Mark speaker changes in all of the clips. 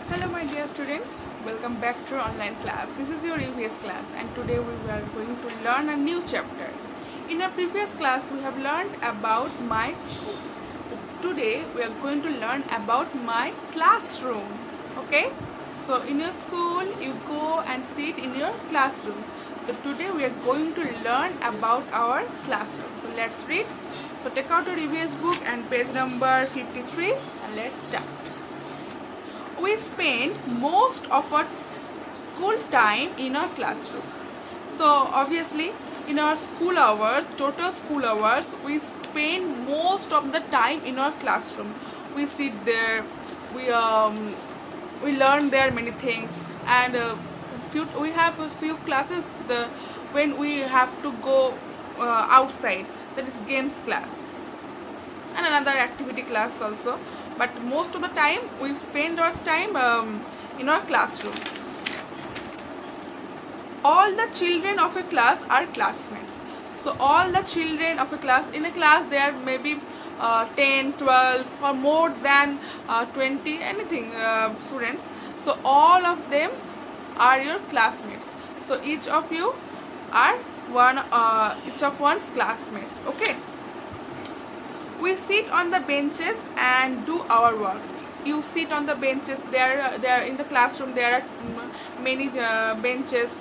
Speaker 1: Hello my dear students, welcome back to our online class. This is your EVS class and today we are going to learn a new chapter. In our previous class we have learned about my school. Today we are going to learn about my classroom. Okay? So in your school you go and sit in your classroom. So today we are going to learn about our classroom. So let's read. So take out your EVS book and page number 53 and let's start. We spend most of our school time in our classroom. So obviously in our school hours, total school hours, we spend most of the time in our classroom. We sit there, we learn there many things, and we have a few classes when we have to go outside, that is games class and another activity class also, but most of the time we spend our time in our classroom. All the children of a class are classmates. So all the children of a class, in a class there may be 10, 12 or more than 20 anything students. So all of them are your classmates. So each of you are each of one's classmates. Okay, we sit on the benches and do our work. You sit on the benches. There in the classroom there are many benches,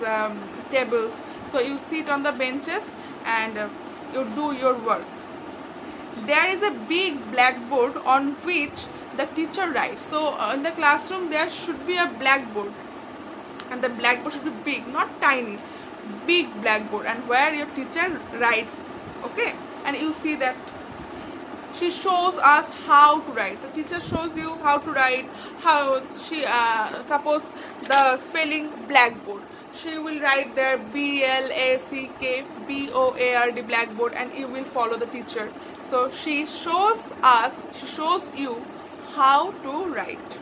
Speaker 1: tables. So you sit on the benches and you do your work. There is a big blackboard on which the teacher writes. So in the classroom there should be a blackboard, and the blackboard should be big, not tiny, big blackboard, and where your teacher writes. Okay, and you see that she shows us how to write. The teacher shows you how to write. How she suppose the spelling blackboard, she will write there BLACKBOARD blackboard, and you will follow the teacher. So she shows you how to write.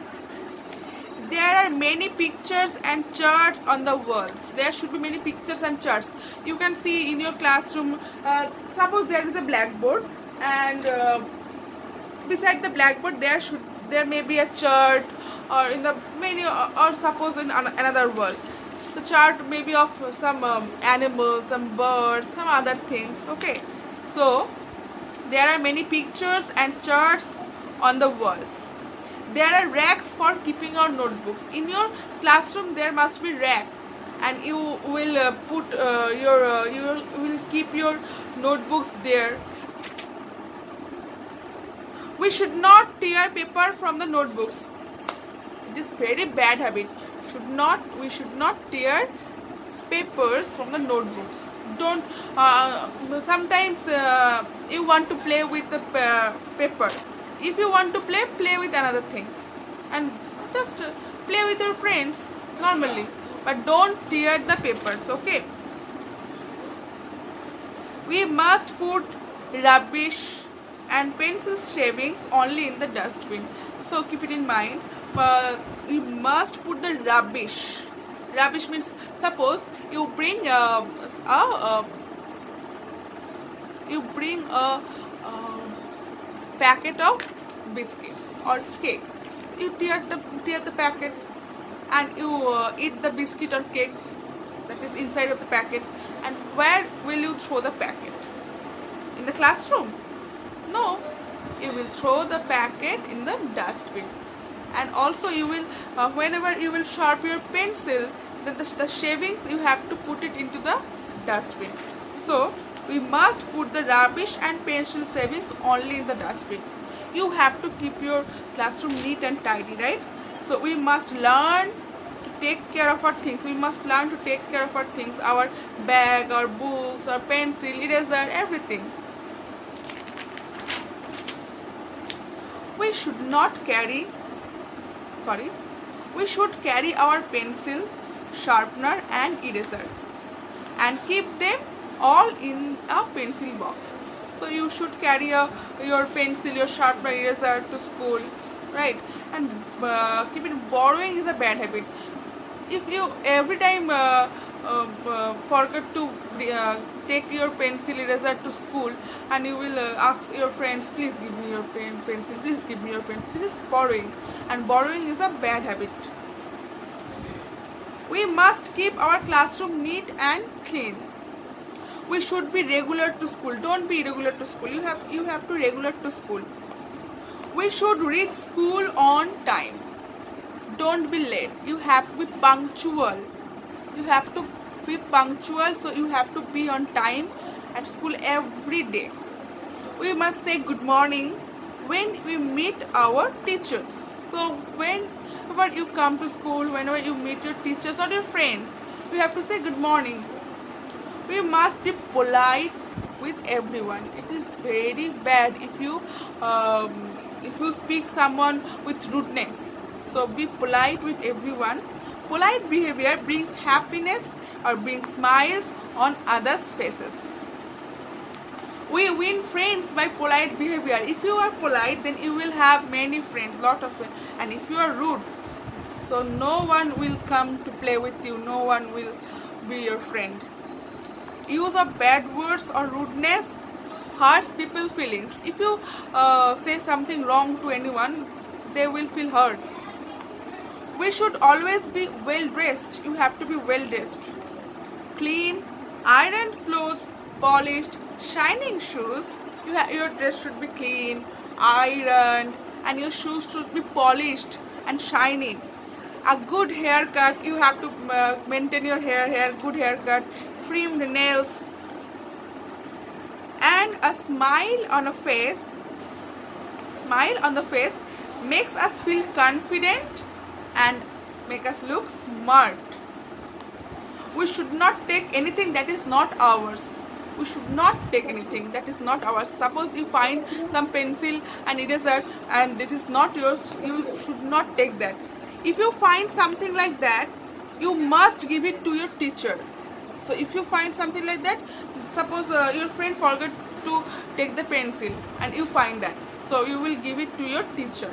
Speaker 1: There are many pictures and charts on the walls. There should be many pictures and charts. You can see in your classroom, suppose there is a blackboard, and beside the blackboard there may be a chart, or in the many, or suppose in another wall the chart may be of some animals, some birds, some other things. Okay, so there are many pictures and charts on the walls. There are racks for keeping your notebooks. In your classroom there must be rack, and you will you will keep your notebooks there. We should not tear paper from the notebooks. It is very bad habit. We should not tear papers from the notebooks. Don't. Sometimes you want to play with the paper. If you want to play with another things, and just play with your friends normally. But don't tear the papers. Okay. We must put rubbish and pencil shavings only in the dustbin. So keep it in mind. We must put the rubbish. Rubbish means, suppose you bring a packet of biscuits or cake. You tear the packet and you eat the biscuit or cake that is inside of the packet. And where will you throw the packet? In the classroom? No, you will throw the packet in the dustbin. And also you will whenever you will sharpen your pencil, then the shavings you have to put it into the dustbin. So we must put the rubbish and pencil shavings only in the dustbin. You have to keep your classroom neat and tidy, right? So we must learn to take care of our things. We must learn to take care of our things, our bag, our books, our pencil, eraser, everything. We should carry our pencil, sharpener and eraser and keep them all in a pencil box. So you should carry your pencil, your sharpener, eraser to school, right? And keep it. Borrowing is a bad habit. If you every time forget to take your pencil eraser to school, and you will ask your friends, please give me your pencil, please give me your pencil. This is borrowing, and borrowing is a bad habit. We must keep our classroom neat and clean. We should be regular to school. Don't be irregular to school. You have to regular to school. We should reach school on time. Don't be late. You have to be punctual. You have to be punctual, so you have to be on time at school every day. We must say good morning when we meet our teachers. So whenever you come to school, whenever you meet your teachers or your friends, you have to say good morning. We must be polite with everyone. It is very bad if you speak someone with rudeness. So be polite with everyone. Polite behavior brings happiness or brings smiles on others' faces. We win friends by polite behavior. If you are polite, then you will have many friends, lot of friends. And if you are rude, so no one will come to play with you. No one will be your friend. Use of bad words or rudeness hurts people's feelings. If you say something wrong to anyone, they will feel hurt. We should always be well dressed. You have to be well dressed. Clean, ironed clothes, polished, shining shoes. Your dress should be clean, ironed, and your shoes should be polished and shining. A good haircut. You have to maintain your hair, good haircut, trimmed nails, and a smile on the face makes us feel confident and make us look smart. We should not take anything that is not ours. We should not take anything that is not ours. Suppose you find some pencil and eraser and it is not yours, you should not take that. If you find something like that, you must give it to your teacher. So if you find something like that, suppose your friend forgot to take the pencil and you find that, so you will give it to your teacher.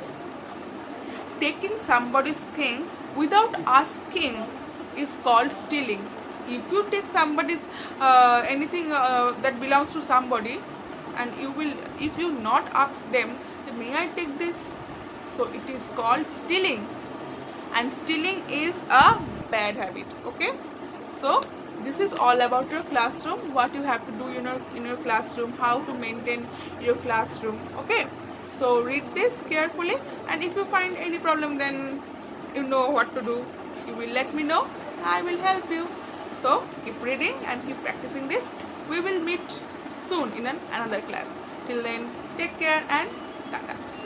Speaker 1: Taking somebody's things without asking is called stealing. If you take somebody's anything that belongs to somebody, and if you not ask them, may I take this? So it is called stealing, and stealing is a bad habit. Okay, so this is all about your classroom, what you have to do in your classroom, how to maintain your classroom. Okay, so read this carefully, and if you find any problem, then you know what to do. You will let me know. I will help you. So keep reading and keep practicing this. We will meet soon in another class. Till then, take care and tata.